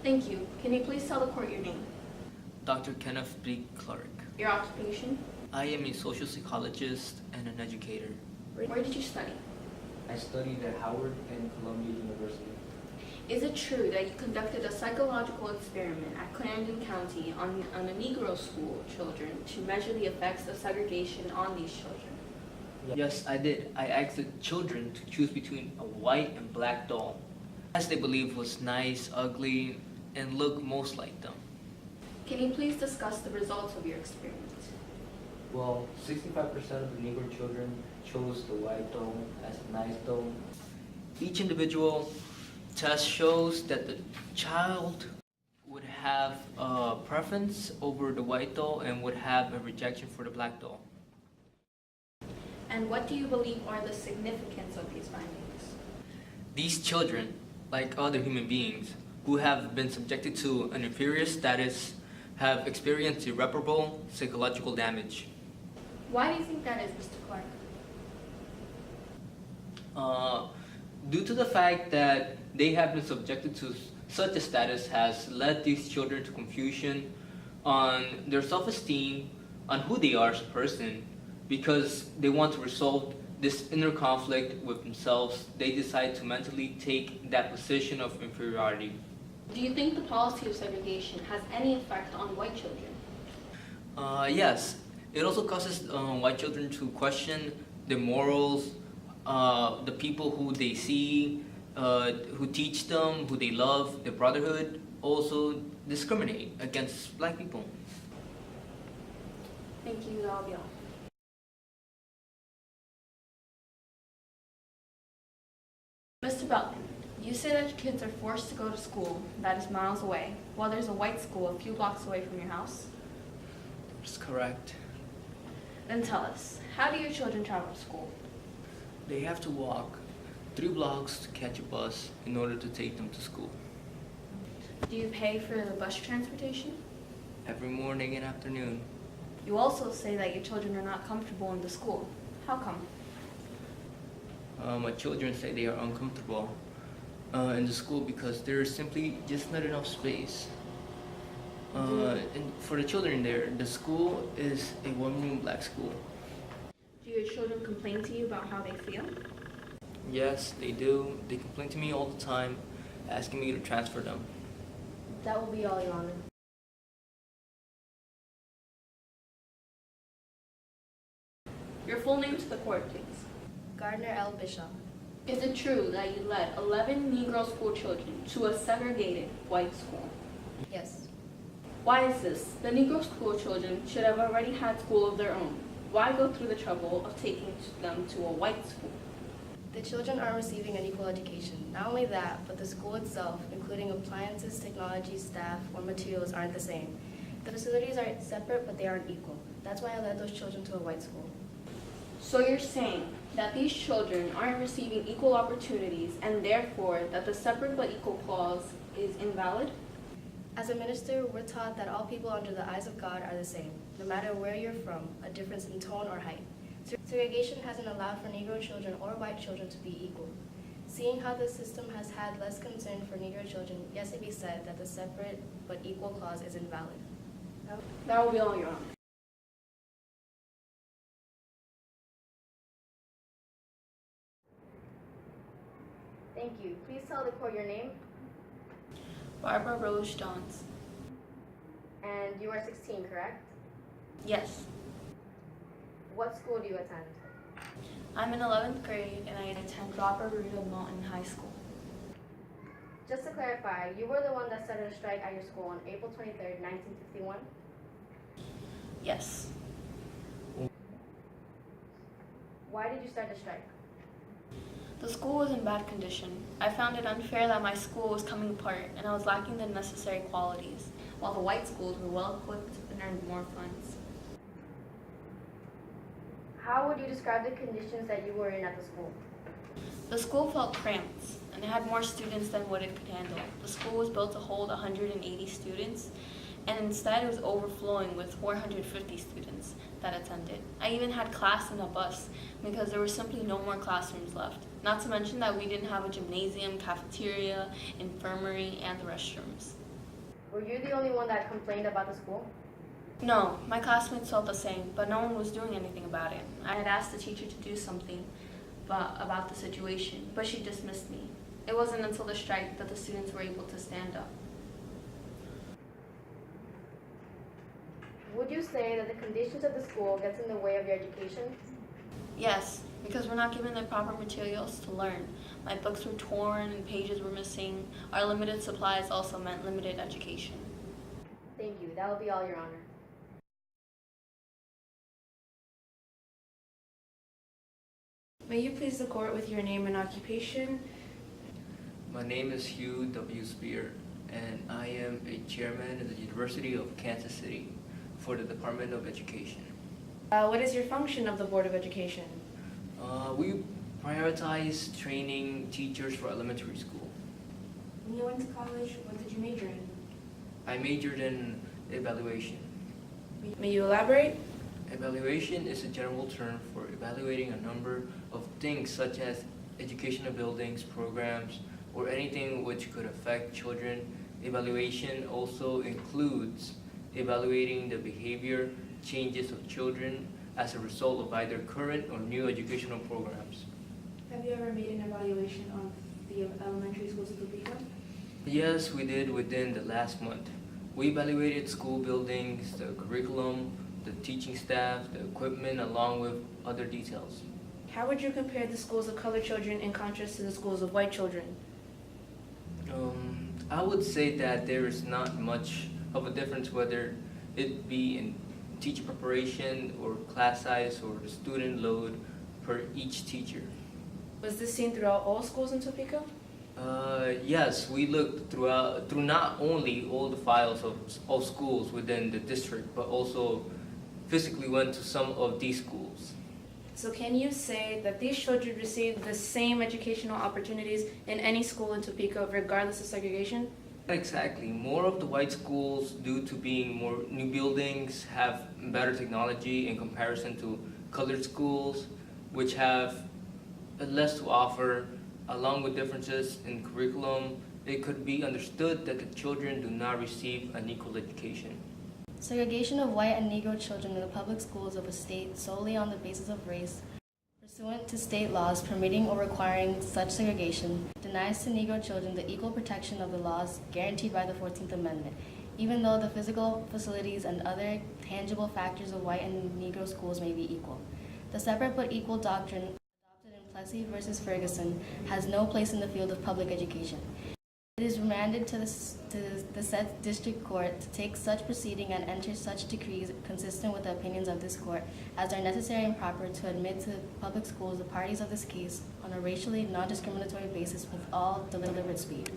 Thank you. Can you please tell the court your name? Dr. Kenneth B. Clark. Your occupation? I am a social psychologist and an educator. Where did you study? I studied at Howard and Columbia University. Is it true that you conducted a psychological experiment at Clarendon County on a Negro school children to measure the effects of segregation on these children? Yes, I did. I asked the children to choose between a white and black doll, as they believed was nice, ugly, and looked most like them. Can you please discuss the results of your experiment? Well, 65% of the Negro children chose the white doll as a nice doll. Each individual test shows that the child would have a preference over the white doll and would have a rejection for the black doll. And what do you believe are the significance of these findings? These children, like other human beings who have been subjected to an inferior status, have experienced irreparable psychological damage. Why do you think that is, Mr. Clark? Due to the fact that they have been subjected to such a status has led these children to confusion on their self-esteem, on who they are as a person. Because they want to resolve this inner conflict with themselves, they decide to mentally take that position of inferiority. Do you think the policy of segregation has any effect on white children? Yes. It also causes white children to question their morals, the people who they see, who teach them, who they love, their brotherhood, also discriminate against black people. Thank you, that'll be all. Mr. Belton, you say that your kids are forced to go to school that is miles away, while there's a white school a few blocks away from your house. That's correct. Then tell us, how do your children travel to school? They have to walk 3 blocks to catch a bus in order to take them to school. Do you pay for the bus transportation? Every morning and afternoon. You also say that your children are not comfortable in the school. How come? My children say they are uncomfortable in the school because there is simply just not enough space. And for the children there, the school is a one-room black school. Do your children complain to you about how they feel? Yes, they do. They complain to me all the time, asking me to transfer them. That will be all, Your Honor. Your full name to the court, please. Gardner L. Bishop. Is it true that you led 11 Negro school children to a segregated white school? Yes. Why is this? The Negro school children should have already had school of their own. Why go through the trouble of taking them to a white school? The children aren't receiving an equal education. Not only that, but the school itself, including appliances, technology, staff, or materials, aren't the same. The facilities are separate, but they aren't equal. That's why I led those children to a white school. So you're saying that these children aren't receiving equal opportunities and therefore that the separate but equal clause is invalid? As a minister, we're taught that all people under the eyes of God are the same, no matter where you're from, a difference in tone or height. Segregation hasn't allowed for Negro children or white children to be equal. Seeing how the system has had less concern for Negro children, yes, it be said that the separate but equal clause is invalid. That will be all, Your Honor. Thank you. Please tell the court your name. Barbara Rose Johns. And you are 16, correct? Yes. What school do you attend? I'm in 11th grade and I attend Robert Rudolph Mountain High School. Just to clarify, you were the one that started a strike at your school on April 23rd, 1951? Yes. Why did you start the strike? The school was in bad condition. I found it unfair that my school was coming apart and I was lacking the necessary qualities, while the white schools were well equipped and earned more funds. How would you describe the conditions that you were in at the school? The school felt cramped and it had more students than what it could handle. The school was built to hold 180 students and instead it was overflowing with 450 students that attended. I even had class in a bus because there were simply no more classrooms left. Not to mention that we didn't have a gymnasium, cafeteria, infirmary, and the restrooms. Were you the only one that complained about the school? No, my classmates felt the same, but no one was doing anything about it. I had asked the teacher to do something about the situation, but she dismissed me. It wasn't until the strike that the students were able to stand up. Would you say that the conditions of the school gets in the way of your education? Yes, because we're not given the proper materials to learn. My books were torn and pages were missing. Our limited supplies also meant limited education. Thank you. That will be all, Your Honor. May you please the court with your name and occupation? My name is Hugh W. Spear, and I am a chairman at the University of Kansas City for the Department of Education. What is your function of the Board of Education? We prioritize training teachers for elementary school. When you went to college, what did you major in? I majored in evaluation. May you elaborate? Evaluation is a general term for evaluating a number of things such as educational buildings, programs, or anything which could affect children. Evaluation also includes evaluating the behavior changes of children as a result of either current or new educational programs. Have you ever made an evaluation of the elementary schools of Topeka? Yes, we did within the last month. We evaluated school buildings, the curriculum, the teaching staff, the equipment, along with other details. How would you compare the schools of colored children in contrast to the schools of white children? I would say that there is not much of a difference whether it be in teacher preparation or class size or the student load per each teacher. Was this seen throughout all schools in Topeka? Yes, we looked through not only all the files of all schools within the district, but also physically went to some of these schools. So can you say that these children receive the same educational opportunities in any school in Topeka regardless of segregation? Exactly. More of the white schools, due to being more new buildings, have better technology in comparison to colored schools, which have less to offer. Along with differences in curriculum, it could be understood that the children do not receive an equal education. Segregation of white and Negro children in the public schools of a state solely on the basis of race, pursuant to state laws permitting or requiring such segregation, denies to Negro children the equal protection of the laws guaranteed by the 14th Amendment, even though the physical facilities and other tangible factors of white and Negro schools may be equal. The separate but equal doctrine adopted in Plessy v. Ferguson has no place in the field of public education. It is remanded to the said district court to take such proceeding and enter such decrees consistent with the opinions of this court as are necessary and proper to admit to public schools the parties of this case on a racially non-discriminatory basis with all deliberate speed.